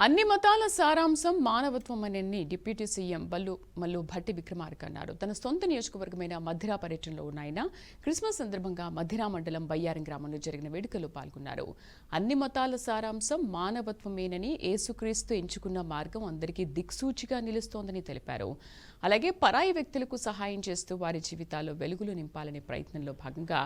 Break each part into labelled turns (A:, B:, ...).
A: అన్ని మతాల సారాంశం మానవత్వం అని డిప్యూటీ సీఎం మల్లు భట్టి విక్రమార్క అన్నారు. తన సొంత నియోజకవర్గమైన మధిర పర్యటనలో ఉన్న ఆయన క్రిస్మస్ సందర్భంగా మధిర మండలం బయ్యారం గ్రామంలో జరిగిన వేడుకల్లో పాల్గొన్నారు. అన్ని మతాల సారాంశం మానవత్వమేనని యేసుక్రీస్తు ఎంచుకున్న మార్గం అందరికీ దిక్సూచిగా నిలుస్తోందని తెలిపారు. అలాగే పరాయి వ్యక్తులకు సహాయం చేస్తూ వారి జీవితాల్లో వెలుగులు నింపాలనే ప్రయత్నంలో భాగంగా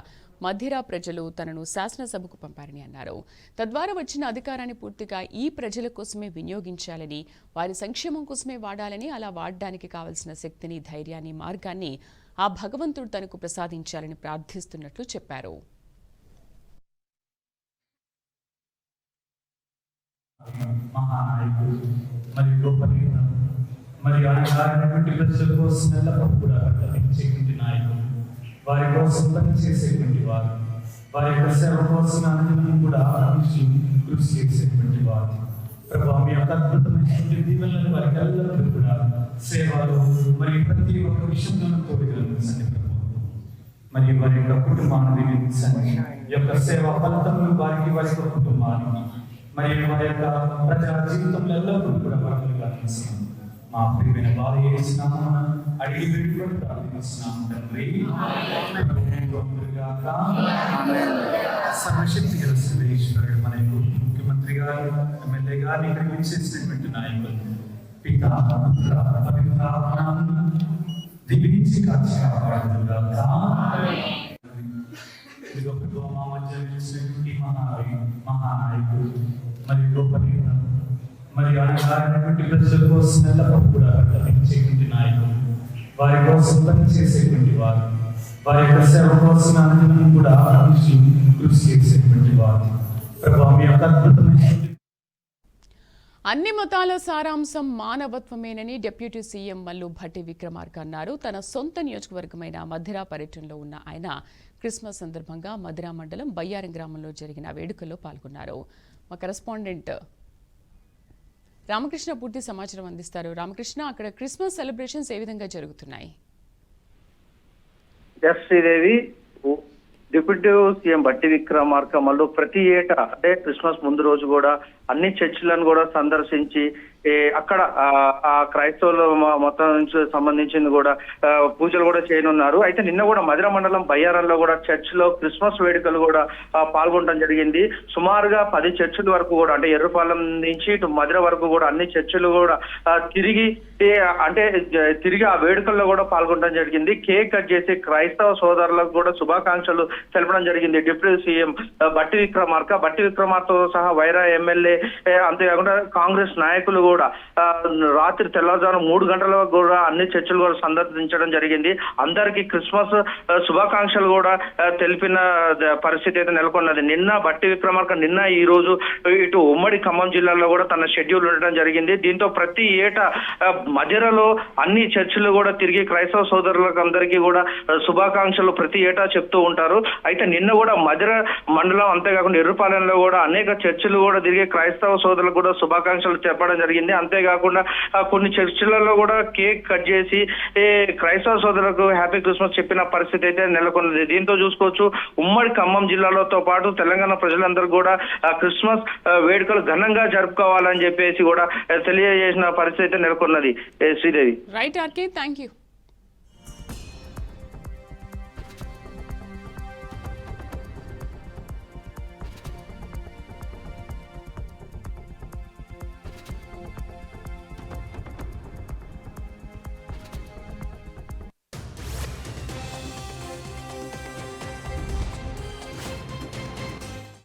A: మధిర ప్రజలు తనను శాసనసభకు పంపారని అన్నారు. తద్వారా వచ్చిన అధికారాన్ని పూర్తిగా ఈ ప్రజల కోసమే వినియోగించాలని, వారి సంక్షేమం కోసమే వాడాలని, అలా వాడడానికి కావలసిన శక్తిని, ధైర్యాన్ని, మార్గాన్ని ఆ భగవంతుడు తనకు ప్రసాదించాలని ప్రార్థిస్తున్నట్లు చెప్పారు.
B: వారి కోసం పనిచేసేటువంటి వారు, వారి యొక్క సేవ కోసం అనుదినం కూడా కృషి చేసేటువంటి వారు. ప్రభావ మీ యొక్క అద్భుతమైనటువంటి దీవెనలను వారికి ఎల్లప్పుడూ కూడా సేవలు మరియు ప్రతి ఒక్క విషయంలో కోరికలించండి ప్రభావం. మరియు వారి యొక్క కుటుంబాన్ని దీవించండి. ఈ యొక్క సేవా ఫలితములు వారికి, వారి యొక్క కుటుంబానికి మరియు వారి యొక్క ప్రజా జీవితంలో ఎల్లప్పుడూ కూడా వారికి అందించండి. మా ప్రియమైన వారు చేసినాము అడిగి పెట్టుకొని ప్రార్థిస్తున్నాము తండ్రి. సర్వశక్తి గల సర్వేశ్వరుడు మన ముఖ్యమంత్రి గారు, ఎమ్మెల్యే గారు, ఇక్కడ విచ్చేసినటువంటి నాయకులు పితా దీవించి కాచి కాపాడుగాక. మా మధ్య మహానాయకులు మరియు గొప్ప మరియు అణగారినటువంటి ప్రజల కోసం ఎల్లప్పుడూ కూడా పట్టించేటువంటి నాయకులు, వారి కోసం పనిచేసేటువంటి వారు, వారి యొక్క సేవ కోసం అనుదినం కూడా కృషి చేసేటువంటి వారు. ప్రభావ మీ యొక్క అద్భుతమైన
A: అన్ని మతాల సారాంశం మానవత్వమేనని డిప్యూటీ సీఎం మల్లు భట్టి విక్రమార్క అన్నారు. తన సొంత నియోజకవర్గమైన మధిర పర్యటనలో ఉన్న ఆయన క్రిస్మస్ సందర్భంగా మధిర మండలం బయ్యారం గ్రామంలో జరిగిన వేడుకల్లో పాల్గొన్నారు. మా కరెస్పాండెంట్ రామకృష్ణ పూర్తి సమాచారం అందిస్తారు. రామకృష్ణ, అక్కడ క్రిస్మస్ సెలబ్రేషన్స్ ఏ విధంగా జరుగుతున్నాయి?
C: శ్రీదేవి, డిప్యూటీ సీఎం భట్టి విక్రమార్క మళ్ళీ ప్రతి ఏటా అంటే క్రిస్మస్ ముందు రోజు కూడా అన్ని చర్చిలను కూడా సందర్శించి అక్కడ ఆ క్రైస్తవుల మొత్తం నుంచి సంబంధించింది కూడా పూజలు కూడా చేయనున్నారు. అయితే నిన్న కూడా మధిర మండలం బయ్యారంలో కూడా చర్చ్ లో క్రిస్మస్ వేడుకలు కూడా పాల్గొనడం జరిగింది. సుమారుగా 10 చర్చిల వరకు కూడా అంటే ఎర్రపాలెం నుంచి ఇటు మధిర వరకు కూడా అన్ని చర్చిలు కూడా తిరిగి ఆ వేడుకల్లో కూడా పాల్గొనడం జరిగింది. కేక్ కట్ చేసి క్రైస్తవ సోదరులకు కూడా శుభాకాంక్షలు తెలపడం జరిగింది. డిప్యూటీ సీఎం భట్టి విక్రమార్కతో సహా వైరా ఎమ్మెల్యే, అంతేకాకుండా కాంగ్రెస్ నాయకులు కూడా రాత్రి తెల్లవారుజాము 3 గంటల వరకు కూడా అన్ని చర్చలు కూడా సందర్శించడం జరిగింది. అందరికీ క్రిస్మస్ శుభాకాంక్షలు కూడా తెలిపిన పరిస్థితి అయితే నెలకొన్నది. నిన్న భట్టి విక్రమార్క ఈ రోజు ఇటు ఉమ్మడి ఖమ్మం జిల్లాలో కూడా తన షెడ్యూల్ ఉండడం జరిగింది. దీంతో ప్రతి ఏటా మధిరలో అన్ని చర్చిలు కూడా తిరిగి క్రైస్తవ సోదరులకు అందరికీ కూడా శుభాకాంక్షలు ప్రతి ఏటా చెప్తూ ఉంటారు. అయితే నిన్న కూడా మధిర మండలం అంతేకాకుండా ఎర్రపాలెంలో కూడా అనేక చర్చిలు కూడా తిరిగి క్రైస్తవ సోదరులకు కూడా శుభాకాంక్షలు చెప్పడం జరిగింది. అంతేకాకుండా కొన్ని చర్చిలలో కూడా కేక్ కట్ చేసి క్రైస్తవ సోదరులకు హ్యాపీ క్రిస్మస్ చెప్పిన పరిస్థితి అయితే నెలకొన్నది. దీంతో చూసుకోవచ్చు ఉమ్మడి ఖమ్మం జిల్లాలతో పాటు తెలంగాణ ప్రజలందరూ కూడా క్రిస్మస్ వేడుకలు ఘనంగా జరుపుకోవాలని చెప్పేసి కూడా తెలియజేసిన పరిస్థితి అయితే నెలకొన్నది. Sridevi.
A: Right RK, thank you.